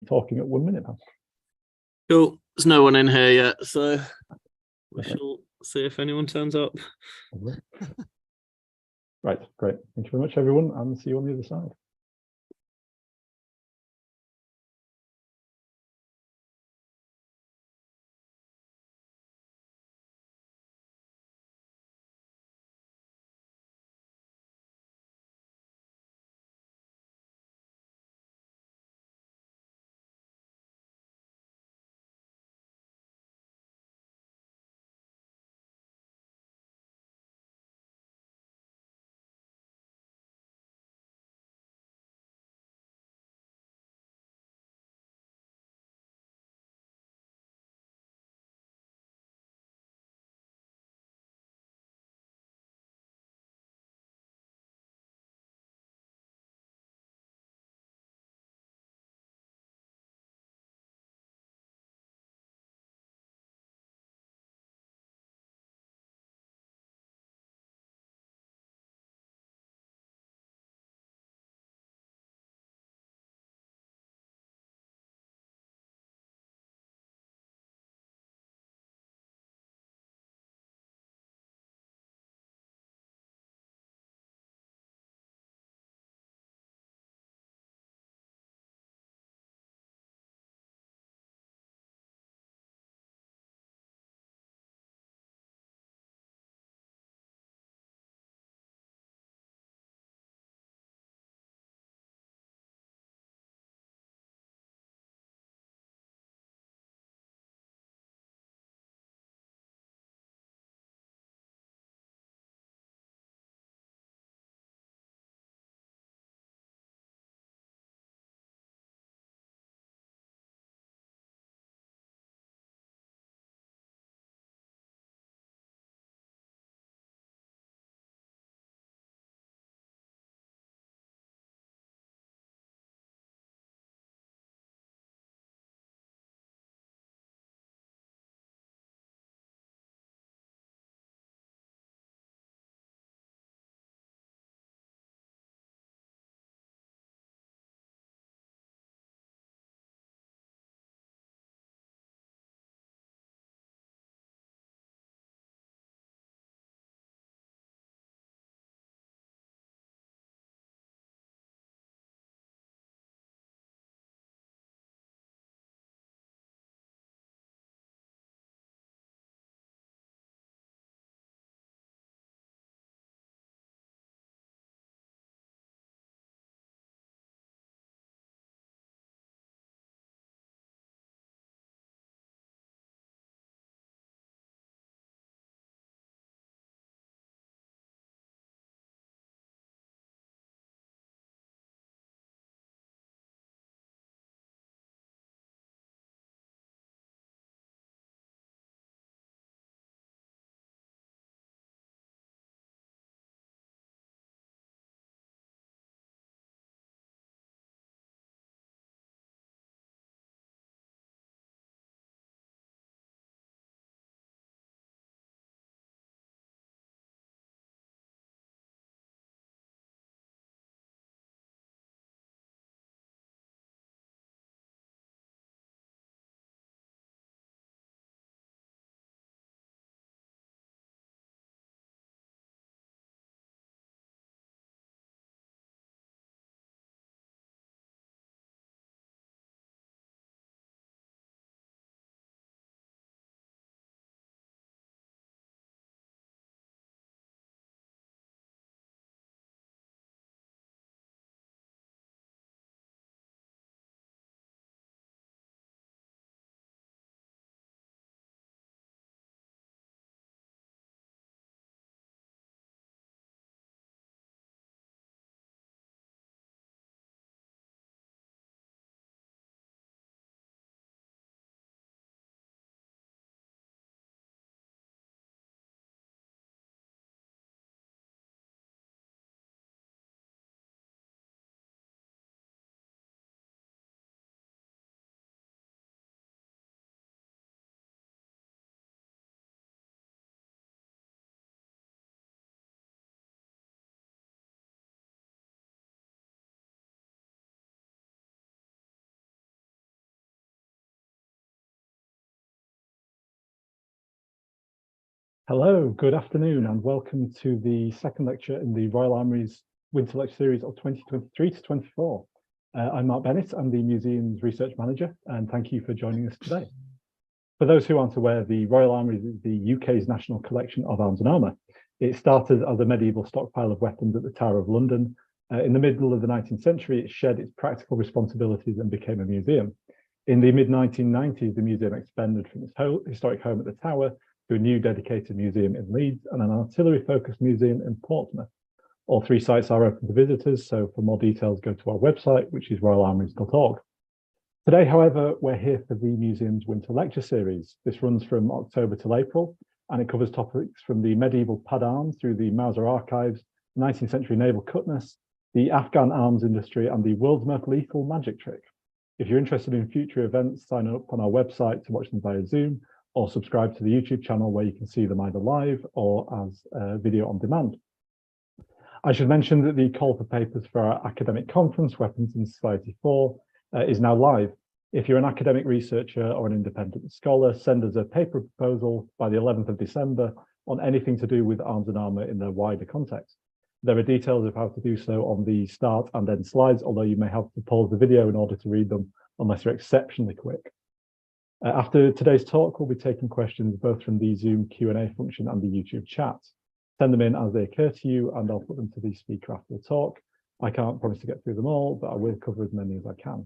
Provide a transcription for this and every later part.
talking at 1 minute past. Cool. There's no one in here yet, so we shall see if anyone turns up. Right, great. Thank you very much, everyone, and see you on the other side. Hello, good afternoon, and welcome to the second lecture in the Royal Armouries Winter Lecture Series of 2023 to 24. I'm Mark Bennett, I'm the Museum's Research Manager, and thank you for joining us today. For those who aren't aware, the Royal Armouries is the UK's national collection of arms and armour. It started as a medieval stockpile of weapons at the Tower of London. In the middle of the 19th century, it shed its practical responsibilities and became a museum. In the mid-1990s, the museum expanded from its historic home at the Tower to a new dedicated museum in Leeds and an artillery-focused museum in Portsmouth. All three sites are open to visitors, so for more details, go to our website, which is royalarmouries.org. Today, however, we're here for the museum's Winter Lecture Series. This runs from October till April, and it covers topics from the medieval pad arms through the Mauser archives, 19th century naval cutlass, the Afghan arms industry, and the world's most lethal magic trick. If you're interested in future events, sign up on our website to watch them via Zoom, or subscribe to the YouTube channel where you can see them either live or as video on demand. I should mention that the call for papers for our academic conference, Weapons in Society 4, is now live. If you're an academic researcher or an independent scholar, send us a paper proposal by the 11th of December on anything to do with arms and armour in their wider context. There are details of how to do so on the start and end slides, although you may have to pause the video in order to read them unless you're exceptionally quick. After today's talk, we'll be taking questions both from the Zoom Q&A function and the YouTube chat. Send them in as they occur to you, and I'll put them to the speaker after the talk. I can't promise to get through them all, but I will cover as many as I can.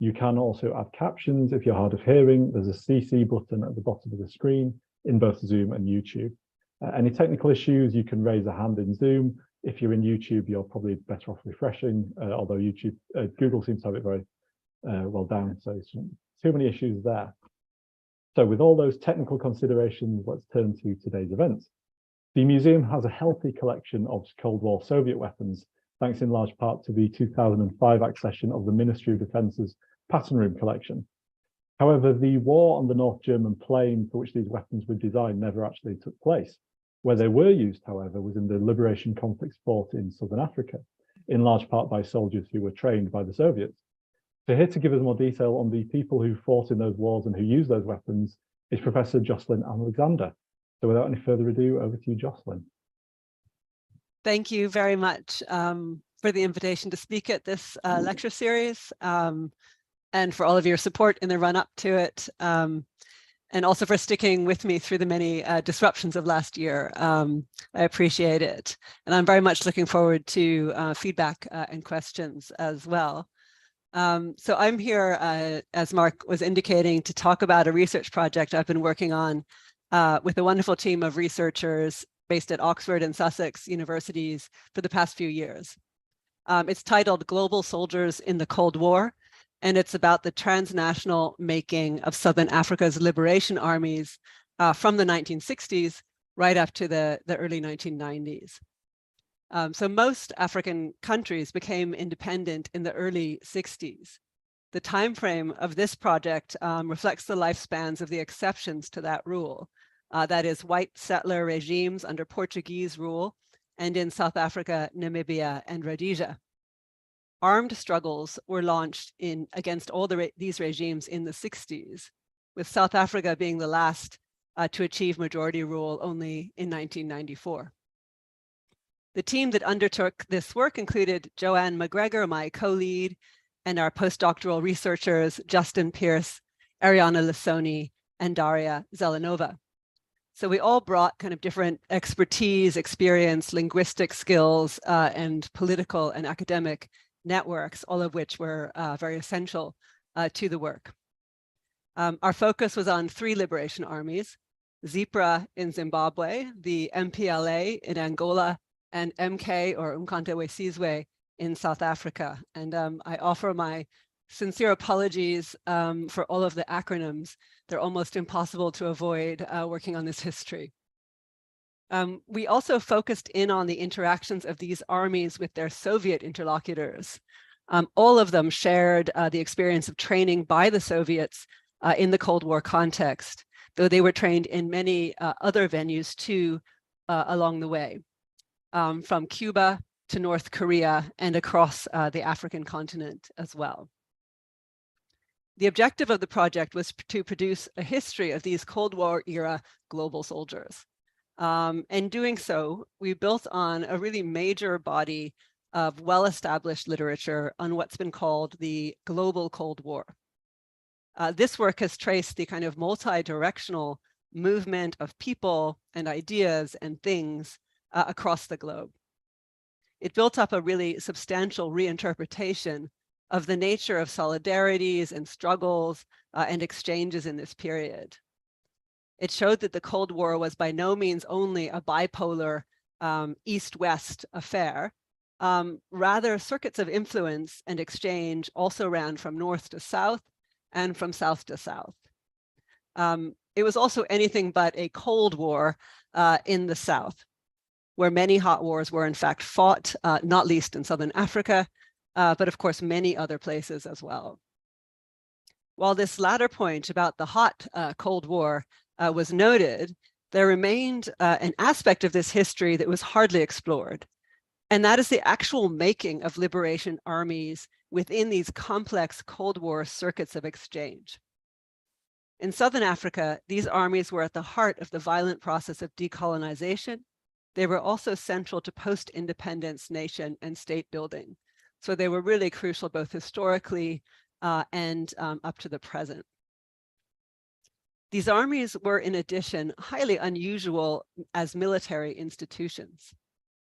You can also add captions if you're hard of hearing. There's a CC button at the bottom of the screen in both Zoom and YouTube. Any technical issues, you can raise a hand in Zoom. If you're in YouTube, you're probably better off refreshing, although Google seems to have it very well down, so too many issues there. So with all those technical considerations, let's turn to today's event. The museum has a healthy collection of Cold War Soviet weapons, thanks in large part to the 2005 accession of the Ministry of Defence's Pattern Room collection. However, the war on the North German plain for which these weapons were designed never actually took place. Where they were used, however, was in the liberation conflicts fought in Southern Africa, in large part by soldiers who were trained by the Soviets. So here to give us more detail on the people who fought in those wars and who used those weapons is Professor Jocelyn Alexander. So without any further ado, over to you, Jocelyn. Thank you very much for the invitation to speak at this lecture series, and for all of your support in the run-up to it, and also for sticking with me through the many disruptions of last year. I appreciate it. And I'm very much looking forward to feedback and questions as well. So I'm here, as Mark was indicating, to talk about a research project I've been working on with a wonderful team of researchers based at Oxford and Sussex universities for the past few years. It's titled Global Soldiers in the Cold War, and it's about the transnational making of Southern Africa's liberation armies from the 1960s right up to the early 1990s. So most African countries became independent in the early 60s. The time frame of this project reflects the lifespans of the exceptions to that rule. That is white settler regimes under Portuguese rule, and in South Africa, Namibia, and Rhodesia. Armed struggles were launched against all these regimes in the 60s, with South Africa being the last to achieve majority rule only in 1994. The team that undertook this work included Joanne McGregor, my co-lead, and our postdoctoral researchers, Justin Pierce, Ariana Lissoni, and Daria Zelenova. So we all brought kind of different expertise, experience, linguistic skills, and political and academic networks, all of which were very essential to the work. Our focus was on 3 liberation armies: ZPRA in Zimbabwe, the MPLA in Angola, and MK, or Umkhonto we Sizwe, in South Africa. And I offer my sincere apologies for all of the acronyms. They're almost impossible to avoid working on this history. We also focused in on the interactions of these armies with their Soviet interlocutors. All of them shared the experience of training by the Soviets in the Cold War context, though they were trained in many other venues too along the way. From Cuba to North Korea and across the African continent as well. The objective of the project was to produce a history of these Cold War era global soldiers. And doing so, we built on a really major body of well-established literature on what's been called the global Cold War. This work has traced the kind of multi-directional movement of people and ideas and things across the globe. It built up a really substantial reinterpretation of the nature of solidarities and struggles and exchanges in this period. It showed that the Cold War was by no means only a bipolar East-West affair. Rather, circuits of influence and exchange also ran from north to south and from south to south. It was also anything but a Cold War in the South, where many hot wars were in fact fought, not least in Southern Africa, but of course many other places as well. While this latter point about the hot Cold War was noted, there remained an aspect of this history that was hardly explored, and that is the actual making of liberation armies within these complex Cold War circuits of exchange. In Southern Africa, these armies were at the heart of the violent process of decolonization. They were also central to post-independence nation and state building. So they were really crucial both historically and up to the present. These armies were, in addition, highly unusual as military institutions.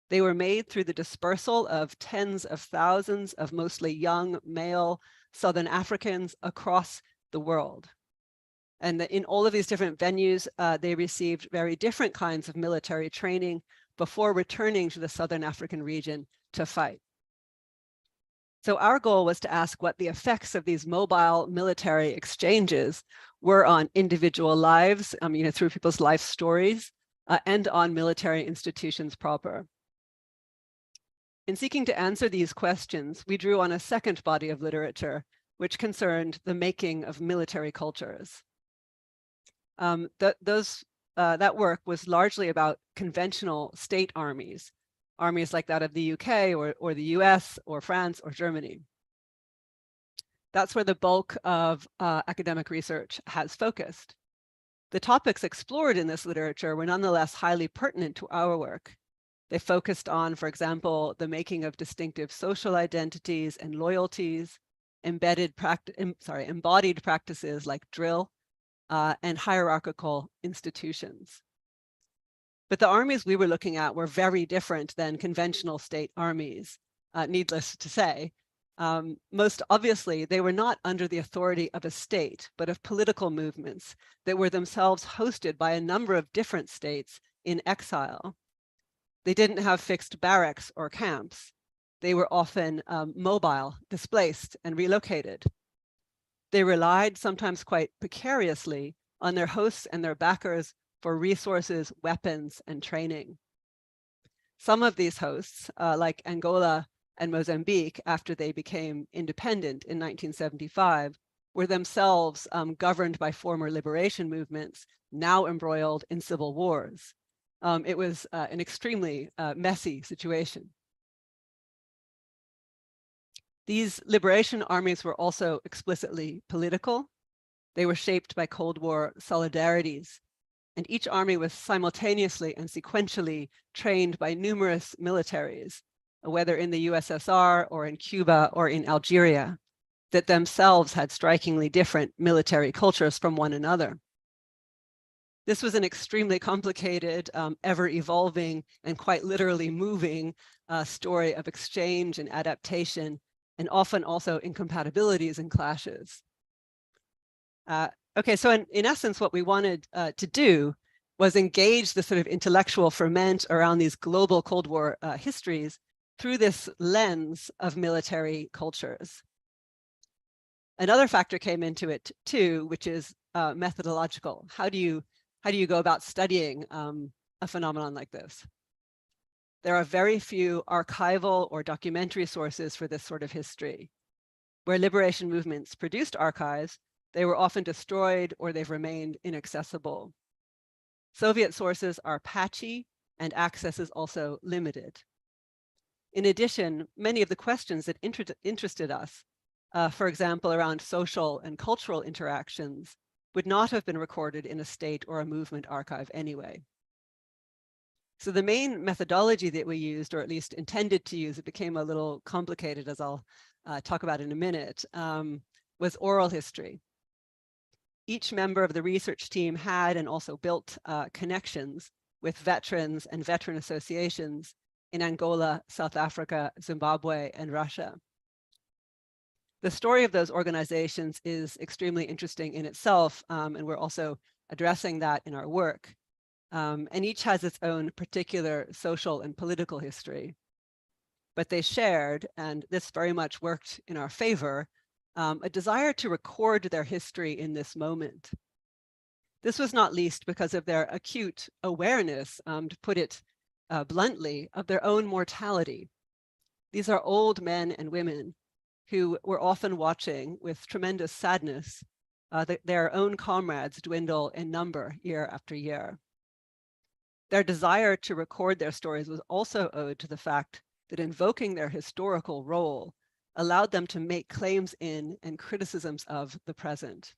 They were made through the dispersal of tens of thousands of mostly young male Southern Africans across the world. And in all of these different venues, they received very different kinds of military training before returning to the Southern African region to fight. So our goal was to ask what the effects of these mobile military exchanges were on individual lives, through people's life stories, and on military institutions proper. In seeking to answer these questions, we drew on a second body of literature, which concerned the making of military cultures. That work was largely about conventional state armies like that of the UK or the US or France or Germany. That's where the bulk of academic research has focused. The topics explored in this literature were nonetheless highly pertinent to our work. They focused on, for example, the making of distinctive social identities and loyalties, embodied practices like drill, and hierarchical institutions. But the armies we were looking at were very different than conventional state armies, needless to say. Most obviously, they were not under the authority of a state, but of political movements that were themselves hosted by a number of different states in exile. They didn't have fixed barracks or camps. They were often mobile, displaced, and relocated. They relied, sometimes quite precariously, on their hosts and their backers for resources, weapons, and training. Some of these hosts, like Angola and Mozambique, after they became independent in 1975, were themselves governed by former liberation movements, now embroiled in civil wars. It was an extremely messy situation. These liberation armies were also explicitly political. They were shaped by Cold War solidarities, and each army was simultaneously and sequentially trained by numerous militaries, whether in the USSR or in Cuba or in Algeria, that themselves had strikingly different military cultures from one another. This was an extremely complicated, ever-evolving, and quite literally moving story of exchange and adaptation, and often also incompatibilities and clashes. Okay, so in essence, what we wanted to do was engage the sort of intellectual ferment around these global Cold War histories through this lens of military cultures. Another factor came into it too, which is methodological. How do you go about studying a phenomenon like this? There are very few archival or documentary sources for this sort of history. Where liberation movements produced archives, they were often destroyed or they've remained inaccessible. Soviet sources are patchy and access is also limited. In addition, many of the questions that interested us, for example, around social and cultural interactions, would not have been recorded in a state or a movement archive anyway. So the main methodology that we used, or at least intended to use, it became a little complicated, as I'll talk about in a minute, was oral history. Each member of the research team had and also built connections with veterans and veteran associations in Angola, South Africa, Zimbabwe, and Russia. The story of those organizations is extremely interesting in itself, and we're also addressing that in our work. And each has its own particular social and political history. But they shared, and this very much worked in our favor, a desire to record their history in this moment. This was not least because of their acute awareness, to put it bluntly, of their own mortality. These are old men and women who were often watching with tremendous sadness their own comrades dwindle in number year after year. Their desire to record their stories was also owed to the fact that invoking their historical role allowed them to make claims in and criticisms of the present.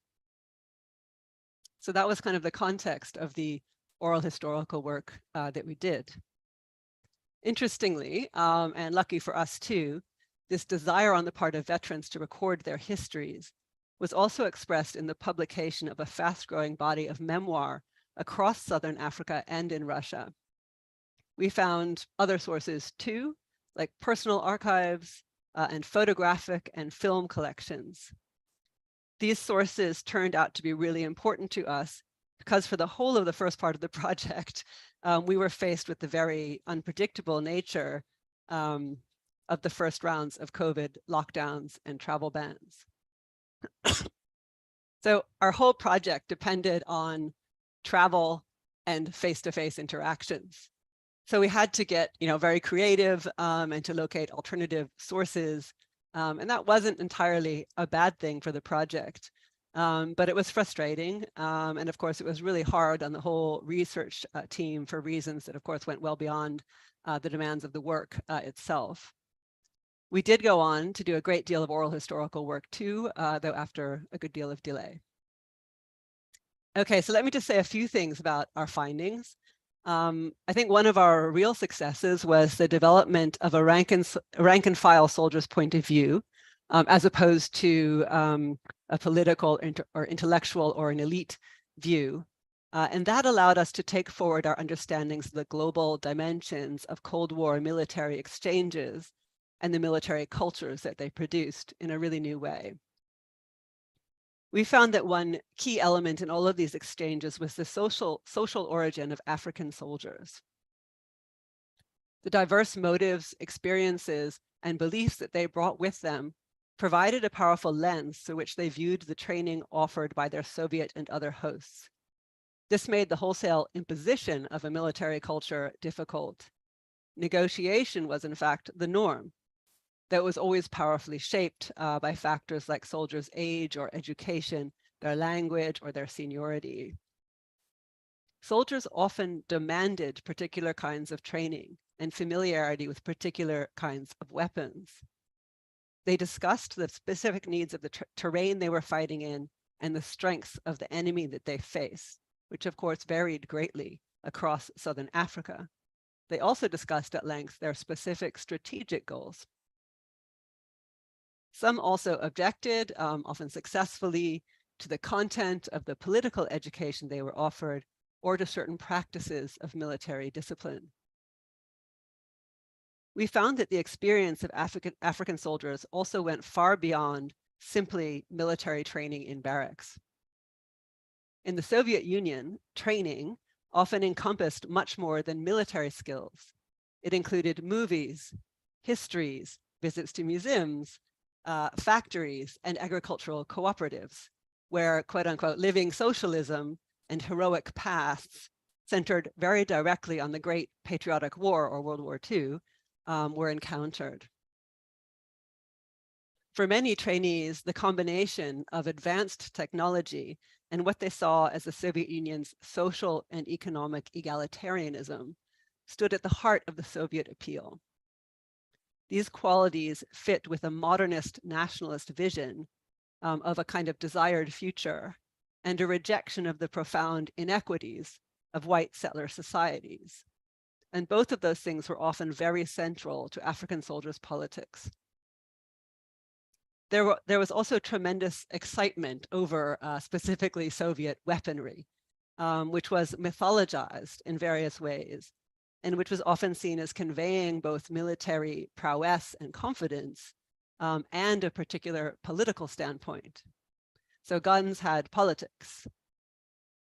So that was kind of the context of the oral historical work that we did. Interestingly, and lucky for us too, this desire on the part of veterans to record their histories was also expressed in the publication of a fast-growing body of memoir across Southern Africa and in Russia. We found other sources too, like personal archives and photographic and film collections. These sources turned out to be really important to us because for the whole of the first part of the project, we were faced with the very unpredictable nature of the first rounds of COVID lockdowns and travel bans. So our whole project depended on travel and face-to-face interactions. So we had to get, very creative and to locate alternative sources. And that wasn't entirely a bad thing for the project, but it was frustrating. And of course, it was really hard on the whole research team for reasons that, of course, went well beyond the demands of the work itself. We did go on to do a great deal of oral historical work too, though after a good deal of delay. Okay, so let me just say a few things about our findings. I think one of our real successes was the development of a rank and file soldier's point of view, as opposed to a political or intellectual or an elite view. And that allowed us to take forward our understandings of the global dimensions of Cold War military exchanges and the military cultures that they produced in a really new way. We found that one key element in all of these exchanges was the social origin of African soldiers. The diverse motives, experiences, and beliefs that they brought with them provided a powerful lens through which they viewed the training offered by their Soviet and other hosts. This made the wholesale imposition of a military culture difficult. Negotiation was, in fact, the norm that was always powerfully shaped by factors like soldiers' age or education, their language, or their seniority. Soldiers often demanded particular kinds of training and familiarity with particular kinds of weapons. They discussed the specific needs of the terrain they were fighting in and the strengths of the enemy that they faced, which of course varied greatly across Southern Africa. They also discussed at length their specific strategic goals. Some also objected, often successfully, to the content of the political education they were offered or to certain practices of military discipline. We found that the experience of African soldiers also went far beyond simply military training in barracks. In the Soviet Union, training often encompassed much more than military skills. It included movies, histories, visits to museums, factories, and agricultural cooperatives, where, quote unquote, living socialism and heroic pasts centered very directly on the Great Patriotic War, or World War II, were encountered. For many trainees, the combination of advanced technology and what they saw as the Soviet Union's social and economic egalitarianism stood at the heart of the Soviet appeal. These qualities fit with a modernist nationalist vision of a kind of desired future and a rejection of the profound inequities of white settler societies. And both of those things were often very central to African soldiers' politics. There was also tremendous excitement over specifically Soviet weaponry, which was mythologized in various ways, and which was often seen as conveying both military prowess and confidence, and a particular political standpoint. So guns had politics.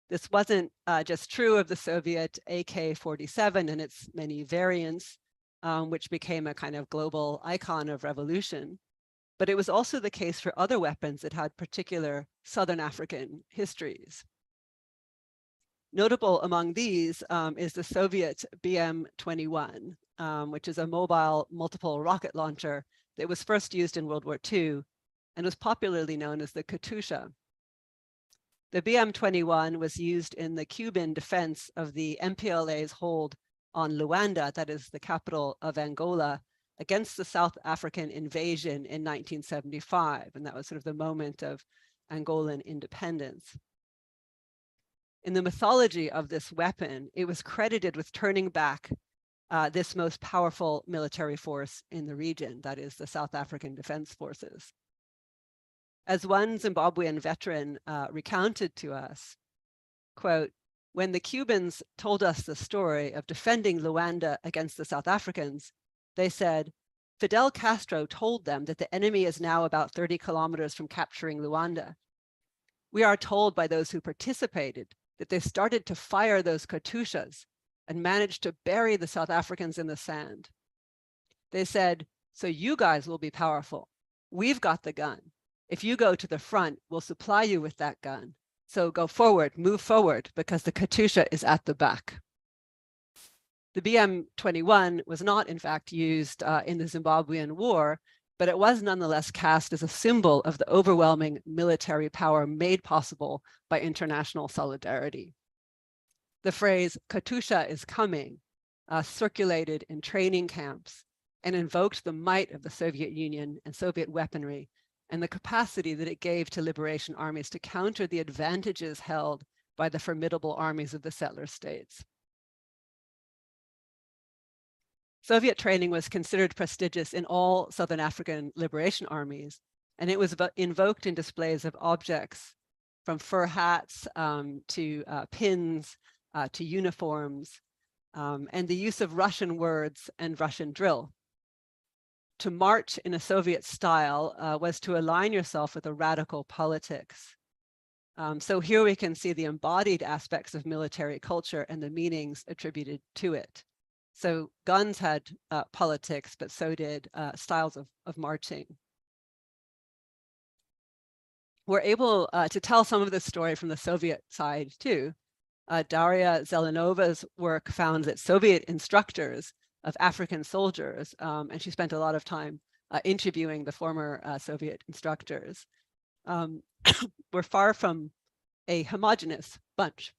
This wasn't just true of the Soviet AK-47 and its many variants, which became a kind of global icon of revolution, but it was also the case for other weapons that had particular Southern African histories. Notable among these is the Soviet BM-21, which is a mobile multiple rocket launcher that was first used in World War II and was popularly known as the Katyusha. The BM-21 was used in the Cuban defense of the MPLA's hold on Luanda, that is the capital of Angola, against the South African invasion in 1975. And that was sort of the moment of Angolan independence. In the mythology of this weapon, it was credited with turning back this most powerful military force in the region, that is the South African Defense Forces. As one Zimbabwean veteran recounted to us, quote, "When the Cubans told us the story of defending Luanda against the South Africans, they said, Fidel Castro told them that the enemy is now about 30 kilometers from capturing Luanda. We are told by those who participated that they started to fire those Katyushas and managed to bury the South Africans in the sand. They said, so you guys will be powerful. We've got the gun. If you go to the front, we'll supply you with that gun. So go forward, move forward, because the Katyusha is at the back." The BM-21 was not, in fact, used in the Zimbabwean war, but it was nonetheless cast as a symbol of the overwhelming military power made possible by international solidarity. The phrase "Katyusha is coming" circulated in training camps and invoked the might of the Soviet Union and Soviet weaponry and the capacity that it gave to liberation armies to counter the advantages held by the formidable armies of the settler states. Soviet training was considered prestigious in all Southern African liberation armies, and it was invoked in displays of objects from fur hats to pins to uniforms, and the use of Russian words and Russian drill. To march in a Soviet style was to align yourself with a radical politics. So here we can see the embodied aspects of military culture and the meanings attributed to it. So guns had politics, but so did styles of marching. We're able to tell some of this story from the Soviet side too. Daria Zelenova's work found that Soviet instructors of African soldiers, and she spent a lot of time interviewing the former Soviet instructors, were far from a homogeneous bunch.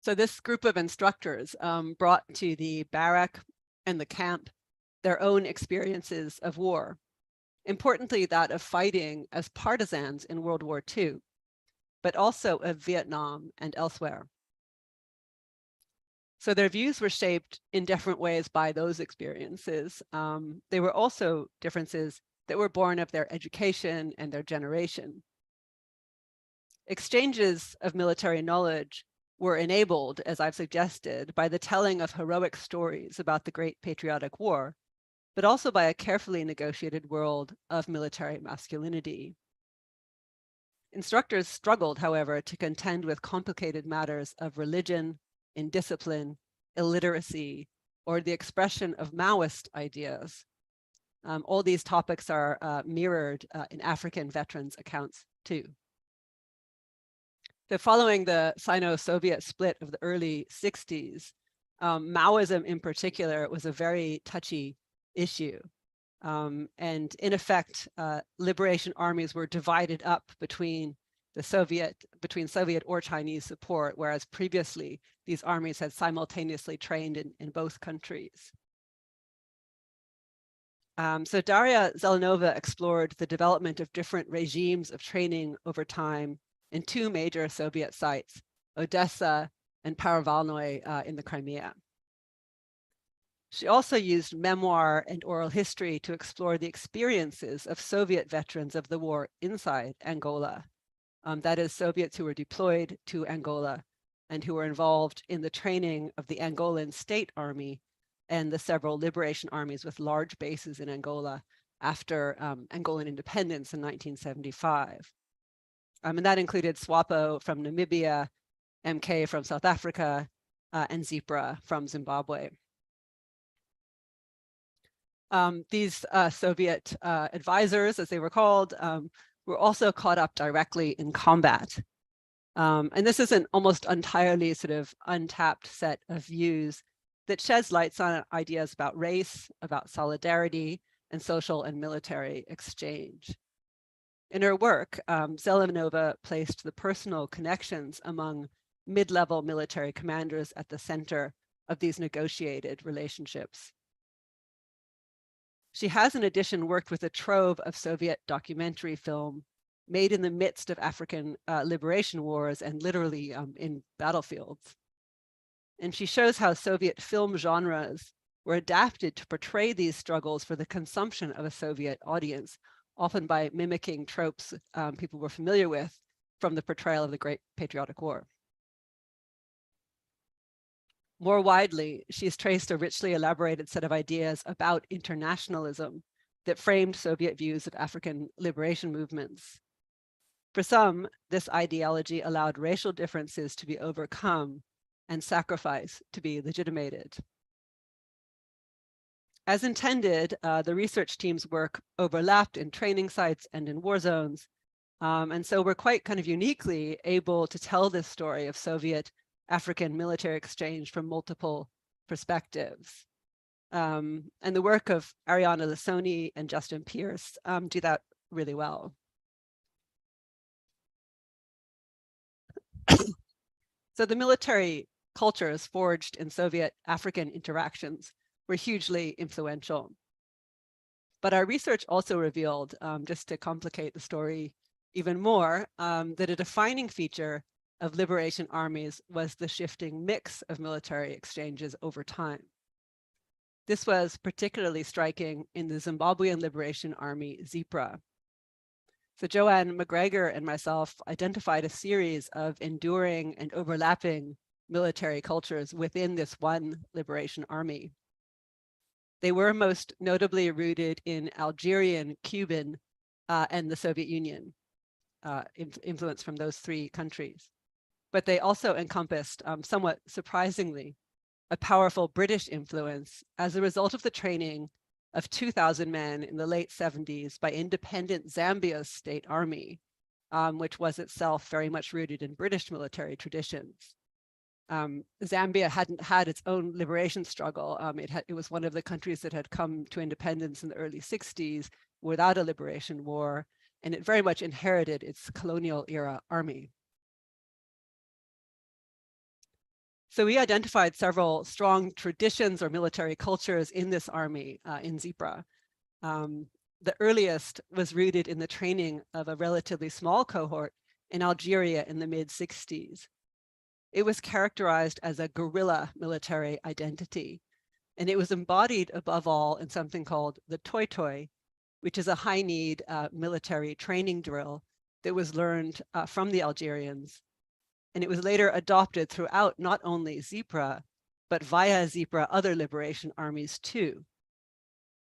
So this group of instructors brought to the barrack and the camp their own experiences of war, importantly that of fighting as partisans in World War II, but also of Vietnam and elsewhere. So their views were shaped in different ways by those experiences. They were also differences that were born of their education and their generation. Exchanges of military knowledge were enabled, as I've suggested, by the telling of heroic stories about the Great Patriotic War, but also by a carefully negotiated world of military masculinity. Instructors struggled, however, to contend with complicated matters of religion, indiscipline, illiteracy, or the expression of Maoist ideas. All these topics are mirrored in African veterans' accounts too. So following the Sino-Soviet split of the early 60s, Maoism in particular was a very touchy issue. And in effect, liberation armies were divided up between Soviet or Chinese support, whereas previously these armies had simultaneously trained in both countries. So Daria Zelenova explored the development of different regimes of training over time in two major Soviet sites, Odessa and Paravalnoy in the Crimea. She also used memoir and oral history to explore the experiences of Soviet veterans of the war inside Angola. That is, Soviets who were deployed to Angola and who were involved in the training of the Angolan state army and the several liberation armies with large bases in Angola after Angolan independence in 1975. And that included SWAPO from Namibia, MK from South Africa, and ZPRA from Zimbabwe. These Soviet advisors, as they were called, were also caught up directly in combat. And this is an almost entirely sort of untapped set of views that sheds lights on ideas about race, about solidarity, and social and military exchange. In her work, Zelenova placed the personal connections among mid-level military commanders at the center of these negotiated relationships. She has, in addition, worked with a trove of Soviet documentary film made in the midst of African liberation wars and literally in battlefields. And she shows how Soviet film genres were adapted to portray these struggles for the consumption of a Soviet audience, often by mimicking tropes people were familiar with from the portrayal of the Great Patriotic War. More widely, she's traced a richly elaborated set of ideas about internationalism that framed Soviet views of African liberation movements. For some, this ideology allowed racial differences to be overcome and sacrifice to be legitimated. As intended, the research team's work overlapped in training sites and in war zones. And so we're quite kind of uniquely able to tell this story of Soviet African military exchange from multiple perspectives. And the work of Ariana Lissoni and Justin Pierce do that really well. So the military cultures forged in Soviet African interactions were hugely influential. But our research also revealed, just to complicate the story even more, that a defining feature of liberation armies was the shifting mix of military exchanges over time. This was particularly striking in the Zimbabwean Liberation Army, ZPRA. So Joanne McGregor and myself identified a series of enduring and overlapping military cultures within this one liberation army. They were most notably rooted in Algerian, Cuban, and the Soviet Union, influence from those three countries. But they also encompassed, somewhat surprisingly, a powerful British influence as a result of the training of 2,000 men in the late 70s by independent Zambia's state army, which was itself very much rooted in British military traditions. Zambia hadn't had its own liberation struggle. It was one of the countries that had come to independence in the early 60s without a liberation war, and it very much inherited its colonial era army. So we identified several strong traditions or military cultures in this army in ZPRA. The earliest was rooted in the training of a relatively small cohort in Algeria in the mid-60s. It was characterized as a guerrilla military identity, and it was embodied above all in something called the Toy Toy, which is a high-need military training drill that was learned from the Algerians. And it was later adopted throughout not only ZPRA, but via ZPRA other liberation armies too.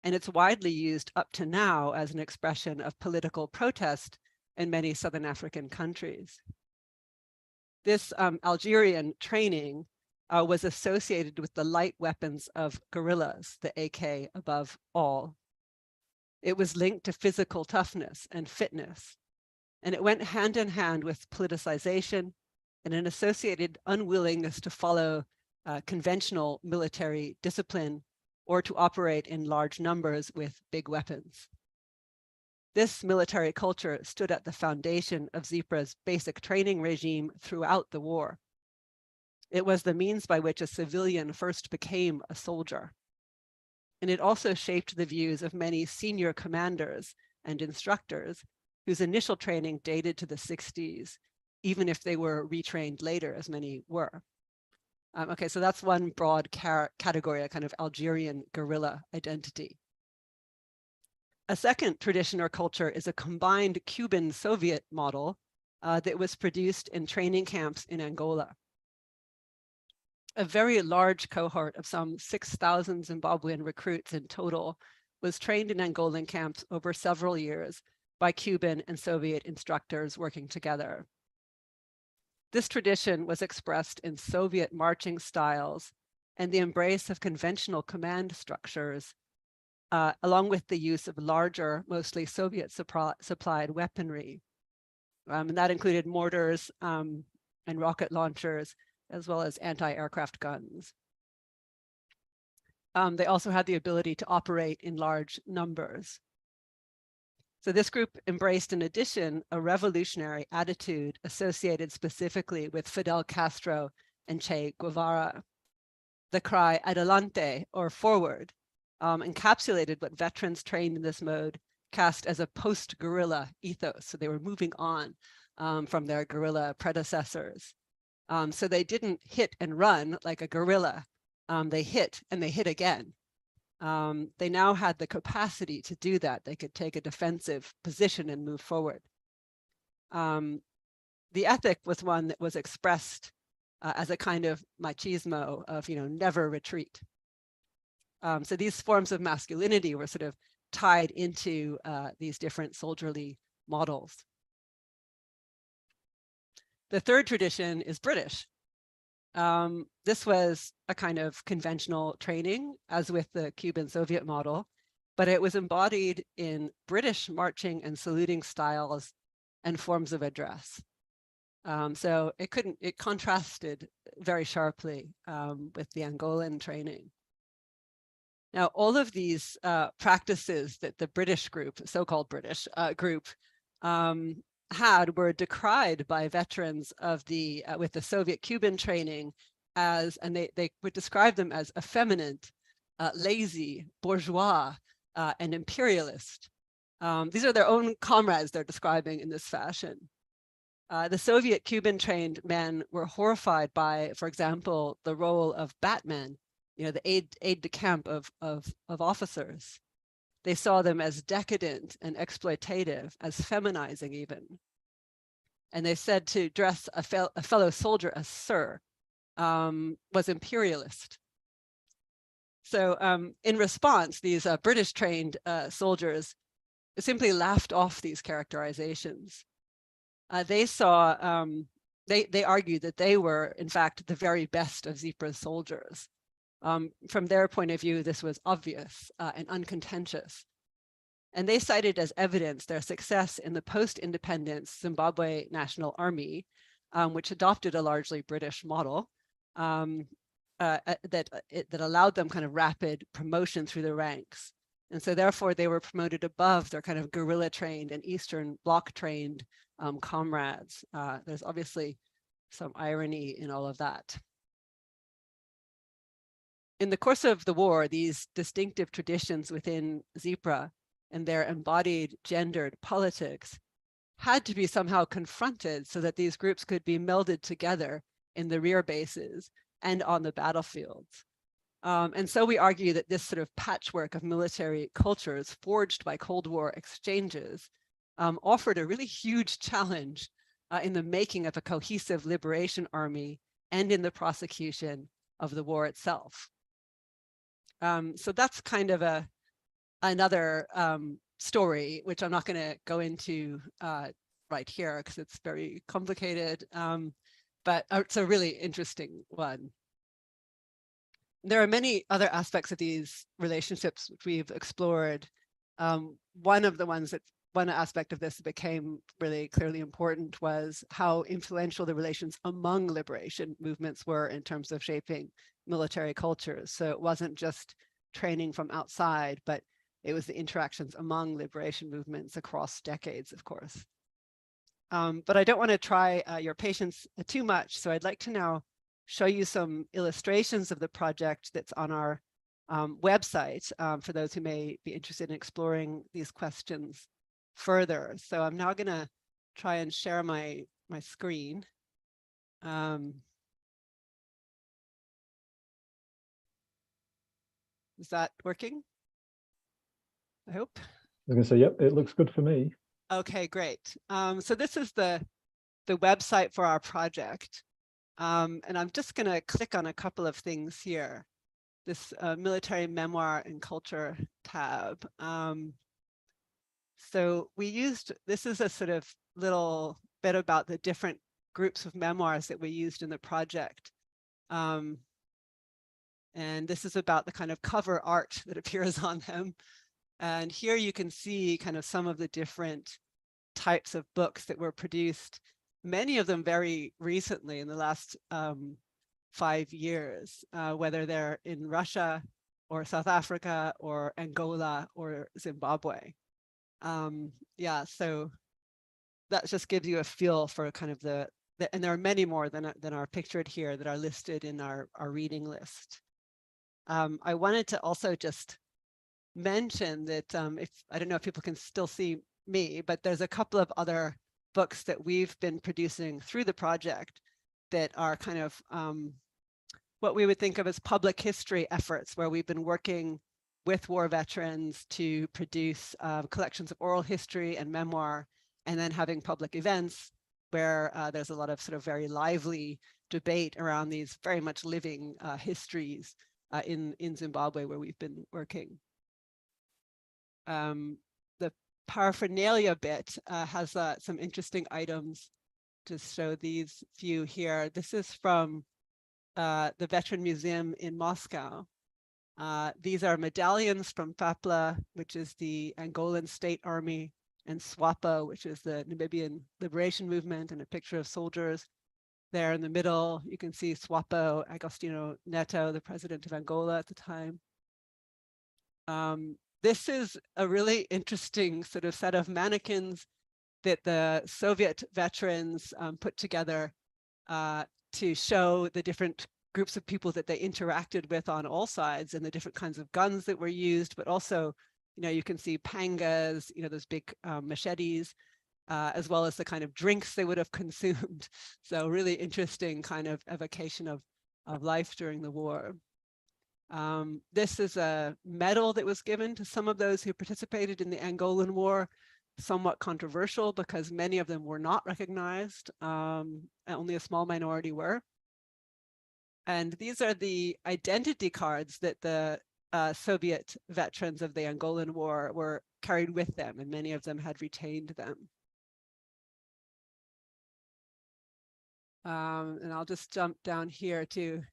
And it's widely used up to now as an expression of political protest in many Southern African countries. This Algerian training was associated with the light weapons of guerrillas, the AK above all. It was linked to physical toughness and fitness, and it went hand in hand with politicization and an associated unwillingness to follow conventional military discipline or to operate in large numbers with big weapons. This military culture stood at the foundation of ZPRA's basic training regime throughout the war. It was the means by which a civilian first became a soldier. And it also shaped the views of many senior commanders and instructors whose initial training dated to the 60s, even if they were retrained later, as many were. Okay, so that's one broad category, a kind of Algerian guerrilla identity. A second tradition or culture is a combined Cuban-Soviet model that was produced in training camps in Angola. A very large cohort of some 6,000 Zimbabwean recruits in total was trained in Angolan camps over several years by Cuban and Soviet instructors working together. This tradition was expressed in Soviet marching styles and the embrace of conventional command structures, along with the use of larger, mostly Soviet-supplied weaponry. And that included mortars and rocket launchers, as well as anti-aircraft guns. They also had the ability to operate in large numbers. So this group embraced, in addition, a revolutionary attitude associated specifically with Fidel Castro and Che Guevara. The cry "Adelante," or forward, encapsulated what veterans trained in this mode cast as a post-guerrilla ethos. So they were moving on from their guerrilla predecessors. So they didn't hit and run like a guerrilla. They hit and they hit again. They now had the capacity to do that. They could take a defensive position and move forward. The ethic was one that was expressed as a kind of machismo of, never retreat. So these forms of masculinity were sort of tied into these different soldierly models. The third tradition is British. This was a kind of conventional training, as with the Cuban-Soviet model, but it was embodied in British marching and saluting styles and forms of address. So it contrasted very sharply with the Angolan training. Now, all of these practices that the British group, so-called British group, had were decried by veterans of the with the Soviet-Cuban training as, and they would describe them as effeminate, lazy, bourgeois, and imperialist. These are their own comrades they're describing in this fashion. The Soviet-Cuban trained men were horrified by, for example, the role of batmen, the aide-de-camp of officers. They saw them as decadent and exploitative, as feminizing even. And they said to dress a fellow soldier as sir was imperialist. So in response, these British trained soldiers simply laughed off these characterizations. They saw, they argued that they were, in fact, the very best of ZPRA's soldiers. From their point of view, this was obvious and uncontentious. And they cited as evidence their success in the post-independence Zimbabwe National Army, which adopted a largely British model that allowed them kind of rapid promotion through the ranks. And so therefore they were promoted above their kind of guerrilla trained and Eastern Bloc trained comrades. There's obviously some irony in all of that. In the course of the war, these distinctive traditions within ZPRA and their embodied gendered politics had to be somehow confronted so that these groups could be melded together in the rear bases and on the battlefields. And so we argue that this sort of patchwork of military cultures forged by Cold War exchanges offered a really huge challenge in the making of a cohesive liberation army and in the prosecution of the war itself. So that's kind of another story, which I'm not going to go into right here because it's very complicated, but it's a really interesting one. There are many other aspects of these relationships which we've explored. One aspect of this that became really clearly important was how influential the relations among liberation movements were in terms of shaping military cultures. So it wasn't just training from outside, but it was the interactions among liberation movements across decades, of course. But I don't want to try your patience too much. So I'd like to now show you some illustrations of the project that's on our website for those who may be interested in exploring these questions further. So I'm now going to try and share my screen. Is that working? I hope. I was going to say, yep, it looks good for me. Okay, great. So this is the website for our project. And I'm just going to click on a couple of things here. This military memoir and culture tab. So we used, this is a sort of little bit about the different groups of memoirs that we used in the project. And this is about the kind of cover art that appears on them. And here you can see kind of some of the different types of books that were produced, many of them very recently in the last 5 years, whether they're in Russia or South Africa or Angola or Zimbabwe. Yeah, so that just gives you a feel for kind of the and there are many more than are pictured here that are listed in our reading list. I wanted to also just mention that if I don't know if people can still see me, but there's a couple of other books that we've been producing through the project that are kind of what we would think of as public history efforts, where we've been working with war veterans to produce collections of oral history and memoir, and then having public events where there's a lot of sort of very lively debate around these very much living histories in Zimbabwe, where we've been working. The paraphernalia bit has some interesting items to show these few here. This is from the Veteran Museum in Moscow. These are medallions from FAPLA, which is the Angolan State Army, and SWAPO, which is the Namibian Liberation Movement, and a picture of soldiers. There in the middle, you can see SWAPO, Agostinho Neto, the president of Angola at the time. This is a really interesting sort of set of mannequins that the Soviet veterans put together to show the different groups of people that they interacted with on all sides, and the different kinds of guns that were used, but also, you know, you can see pangas, you know, those big machetes, as well as the kind of drinks they would have consumed. So really interesting kind of evocation of life during the war. This is a medal that was given to some of those who participated in the Angolan War, somewhat controversial because many of them were not recognized, only a small minority were. And these are the identity cards that the Soviet veterans of the Angolan War were carried with them, and many of them had retained them. And I'll just jump down here to,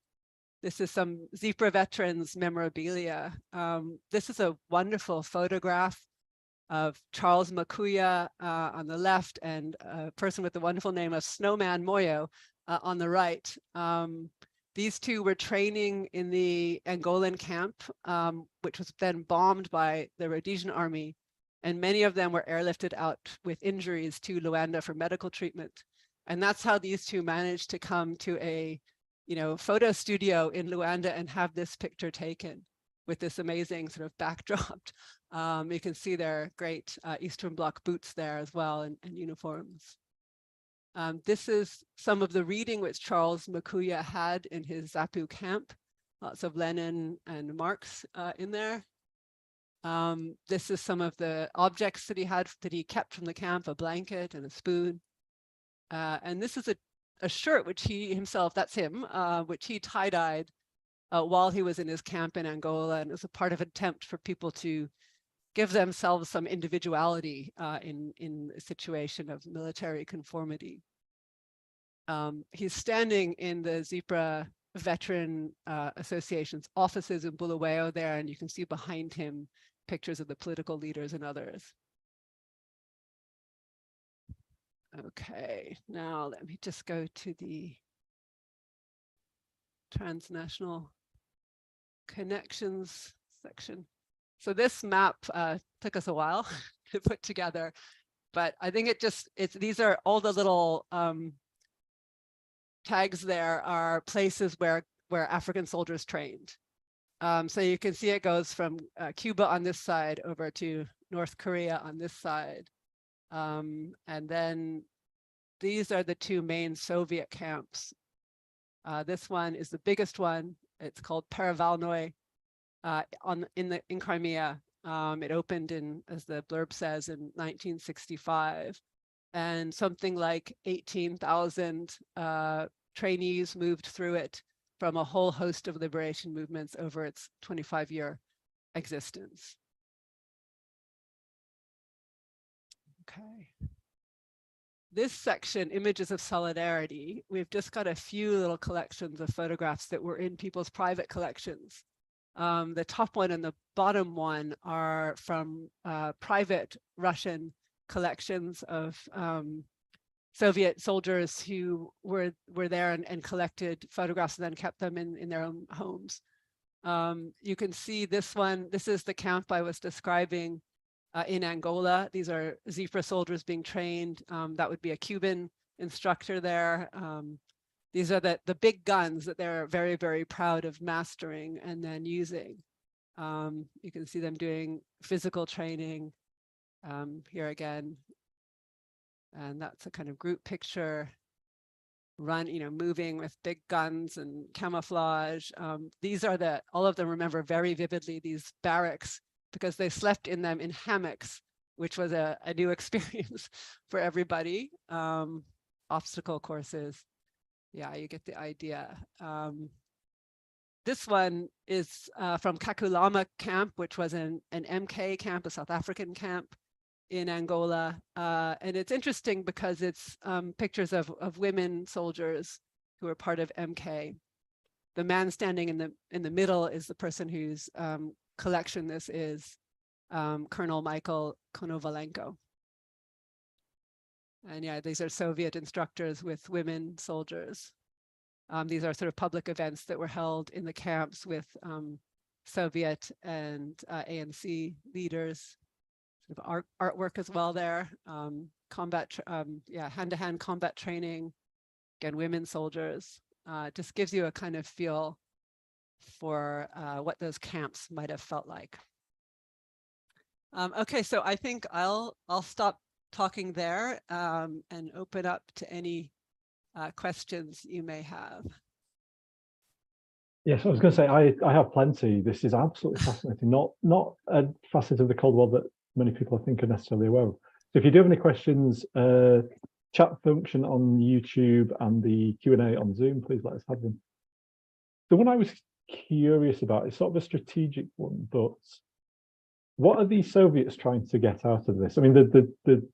this is some ZPRA veterans memorabilia. This is a wonderful photograph of Charles Makuya on the left, and a person with the wonderful name of Snowman Moyo on the right. These two were training in the Angolan camp, which was then bombed by the Rhodesian army, and many of them were airlifted out with injuries to Luanda for medical treatment. And that's how these two managed to come to a, you know, photo studio in Luanda and have this picture taken with this amazing sort of backdrop. You can see their great Eastern Bloc boots there as well, and uniforms. This is some of the reading which Charles Makuya had in his Zapu camp. Lots of Lenin and Marx in there. This is some of the objects that he had, that he kept from the camp, a blanket and a spoon. And this is a shirt which he himself, that's him, which he tie-dyed while he was in his camp in Angola, and it was a part of an attempt for people to give themselves some individuality in a situation of military conformity. He's standing in the ZPRA Veteran Association's offices in Bulawayo there, and you can see behind him pictures of the political leaders and others. Okay, now let me just go to the transnational connections section. So this map took us a while to put together, but I think these are all the little tags there are places where African soldiers trained. So you can see it goes from Cuba on this side over to North Korea on this side. And then these are the two main Soviet camps. This one is the biggest one. It's called Perevalnoye in Crimea. It opened in, as the blurb says, in 1965. And something like 18,000 trainees moved through it from a whole host of liberation movements over its 25-year existence. Okay. This section, Images of Solidarity, we've just got a few little collections of photographs that were in people's private collections. The top one and the bottom one are from private Russian collections of Soviet soldiers who were there and collected photographs and then kept them in their own homes. You can see this one. This is the camp I was describing in Angola. These are ZPRA soldiers being trained. That would be a Cuban instructor there. These are the big guns that they're very, very proud of mastering and then using. You can see them doing physical training here again. And that's a kind of group picture, moving with big guns and camouflage. These are all of them remember very vividly these barracks because they slept in them in hammocks, which was a new experience for everybody. Obstacle courses. Yeah, you get the idea. This one is from Kakulama camp, which was an MK camp, a South African camp in Angola. And it's interesting because it's pictures of women soldiers who are part of MK. The man standing in the middle is the person whose collection this is, Colonel Michael Konovalenko. And yeah, these are Soviet instructors with women soldiers. These are sort of public events that were held in the camps with Soviet and ANC leaders. Sort of artwork as well there. Hand-to-hand combat training. Again, women soldiers. Just gives you a kind of feel for what those camps might have felt like. Okay, so I think I'll stop talking there and open up to any questions you may have. Yes, I was going to say I have plenty. This is absolutely fascinating. Not a facet of the Cold War that many people I think are necessarily aware of. So if you do have any questions, chat function on YouTube and the Q&A on Zoom, please let us have them. The one I was curious about is sort of a strategic one, but what are the Soviets trying to get out of this? I mean,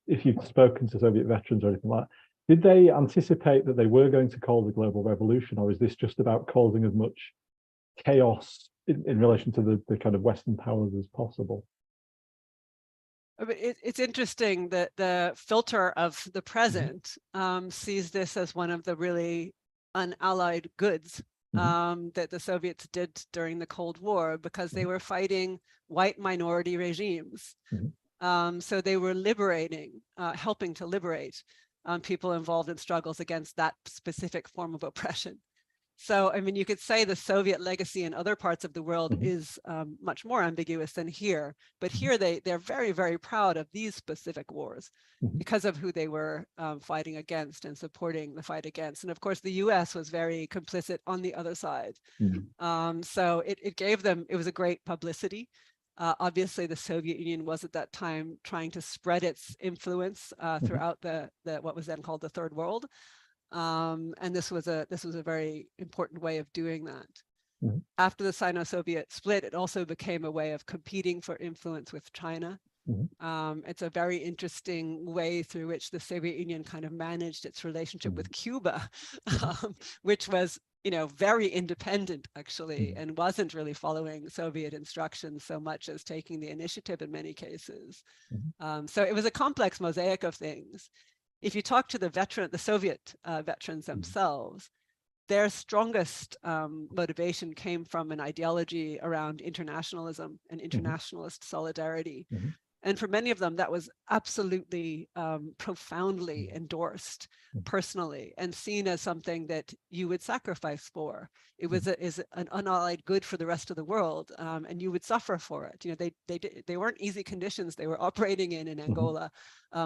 if you've spoken to Soviet veterans or anything like that, did they anticipate that they were going to call the global revolution, or is this just about causing as much chaos in relation to the kind of Western powers as possible? It's interesting that the filter of the present sees this as one of the really unallied goods that the Soviets did during the Cold War, because they were fighting white minority regimes. So they were liberating, helping to liberate people involved in struggles against that specific form of oppression. So, I mean, you could say the Soviet legacy in other parts of the world is much more ambiguous than here. But here they're very, very proud of these specific wars because of who they were fighting against and supporting the fight against. And of course, the US was very complicit on the other side. So it gave them, it was a great publicity. Obviously, the Soviet Union was at that time trying to spread its influence throughout the what was then called the Third World. And this was a very important way of doing that. After the Sino-Soviet split, it also became a way of competing for influence with China. It's a very interesting way through which the Soviet Union kind of managed its relationship with Cuba, which was, very independent actually, and wasn't really following Soviet instructions so much as taking the initiative in many cases. So it was a complex mosaic of things. If you talk to the Soviet veterans themselves, their strongest motivation came from an ideology around internationalism and internationalist solidarity. And for many of them, that was absolutely profoundly endorsed personally and seen as something that you would sacrifice for. It was is an unallied good for the rest of the world, and you would suffer for it. You know, they weren't easy conditions they were operating in Angola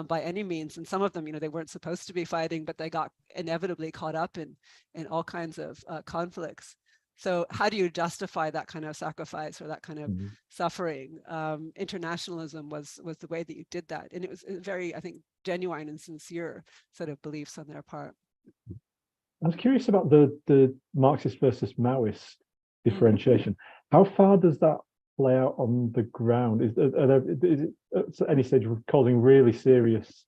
by any means. And some of them, you know, they weren't supposed to be fighting, but they got inevitably caught up in all kinds of conflicts. So how do you justify that kind of sacrifice or that kind of suffering? Internationalism was the way that you did that. And it was very, I think, genuine and sincere sort of beliefs on their part. I was curious about the Marxist versus Maoist differentiation. How far does that play out on the ground? Is it at any stage causing really serious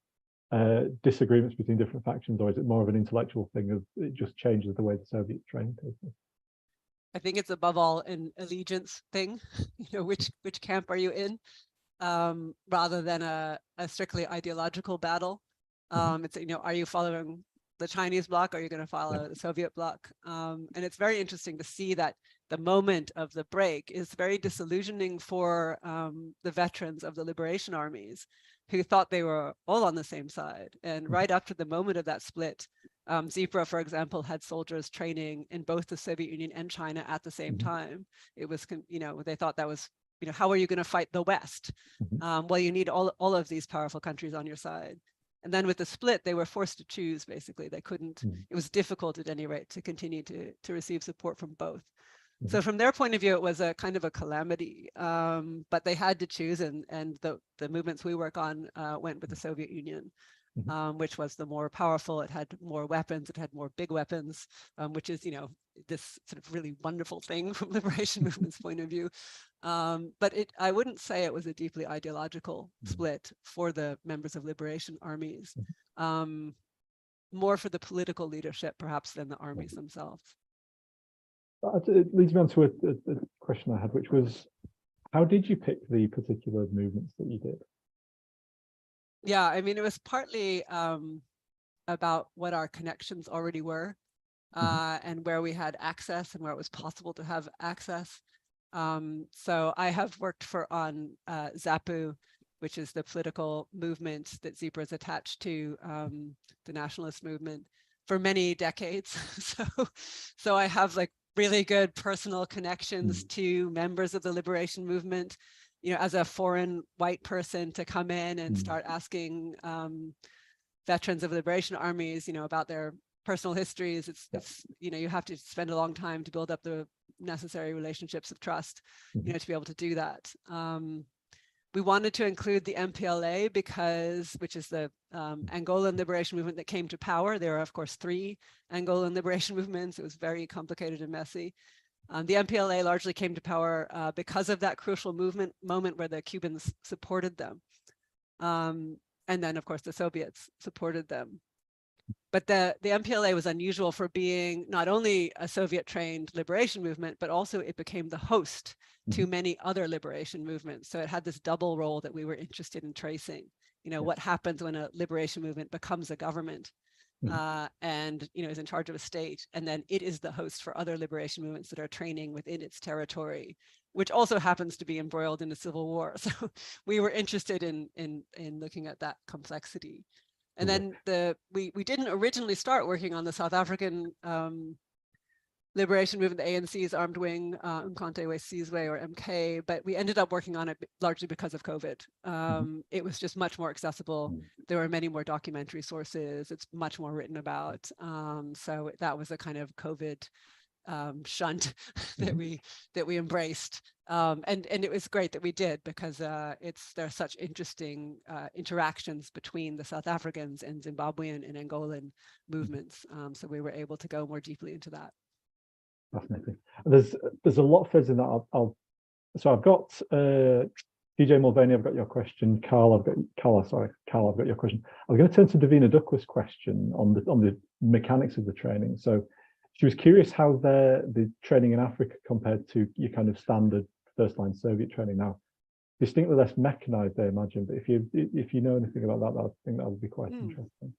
disagreements between different factions, or is it more of an intellectual thing of it just changes the way the Soviets trained people? I think it's above all an allegiance thing, you know, which camp are you in, rather than a strictly ideological battle. It's, you know, are you following the Chinese bloc, or are you going to follow the Soviet bloc? And it's very interesting to see that the moment of the break is very disillusioning for the veterans of the liberation armies who thought they were all on the same side. And right after the moment of that split, ZPRA, for example, had soldiers training in both the Soviet Union and China at the same time. It was, you know, they thought that was, you know, how are you going to fight the West? Well, you need all of these powerful countries on your side. And then with the split, they were forced to choose, basically. They couldn't, it was difficult at any rate to continue to receive support from both. So from their point of view, it was a kind of a calamity, but they had to choose, and the movements we work on went with the Soviet Union, which was the more powerful. It had more weapons, it had more big weapons, which is, you know, this sort of really wonderful thing from liberation movement's point of view. But I wouldn't say it was a deeply ideological split for the members of liberation armies, more for the political leadership perhaps than the armies themselves. It leads me on to a question I had, which was, how did you pick the particular movements that you did? Yeah, I mean, it was partly about what our connections already were, and where we had access and where it was possible to have access. So I have worked on ZAPU, which is the political movement that ZPRA is attached to, the nationalist movement, for many decades. So I have like really good personal connections to members of the liberation movement. You know, as a foreign white person, to come in and start asking veterans of liberation armies, you know, about their personal histories, it's you know, you have to spend a long time to build up the necessary relationships of trust, you know, to be able to do that. We wanted to include the MPLA which is the Angolan liberation movement that came to power. There are, of course, 3 Angolan liberation movements. It was very complicated and messy. The MPLA largely came to power because of that crucial moment where the Cubans supported them. And then, of course, the Soviets supported them. But the MPLA was unusual for being not only a Soviet-trained liberation movement, but also it became the host to many other liberation movements. So it had this double role that we were interested in tracing. You know, what happens when a liberation movement becomes a government and, you know, is in charge of a state, and then it is the host for other liberation movements that are training within its territory, which also happens to be embroiled in a civil war. So we were interested in looking at that complexity. And then we didn't originally start working on the South African liberation movement, the ANC's armed wing, Umkhonto we Sizwe, or MK, but we ended up working on it largely because of COVID. It was just much more accessible. There were many more documentary sources. It's much more written about. So that was a kind of COVID shunt that we embraced. And it was great that we did, because there are such interesting interactions between the South Africans and Zimbabwean and Angolan movements. So we were able to go more deeply into that. Fascinating. There's a lot of threads in that. So I've got DJ Mulvaney, I've got your question. Carl, I've got your question. I'm going to turn to Davina Duckworth's question on the mechanics of the training. So she was curious how the training in Africa compared to your kind of standard first-line Soviet training. Now, distinctly less mechanized, I imagine. But if you know anything about that, I think that would be quite interesting.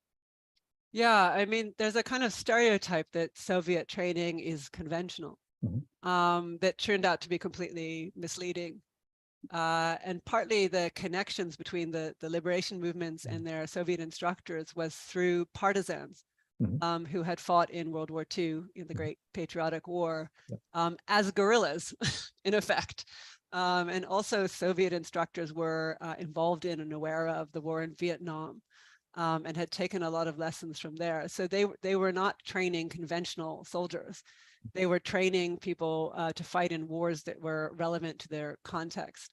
Yeah, I mean, there's a kind of stereotype that Soviet training is conventional, that turned out to be completely misleading. And partly the connections between the liberation movements and their Soviet instructors was through partisans who had fought in World War II, in the Great Patriotic War, as guerrillas, in effect. And also Soviet instructors were involved in and aware of the war in Vietnam, and had taken a lot of lessons from there. So they were not training conventional soldiers. They were training people to fight in wars that were relevant to their context.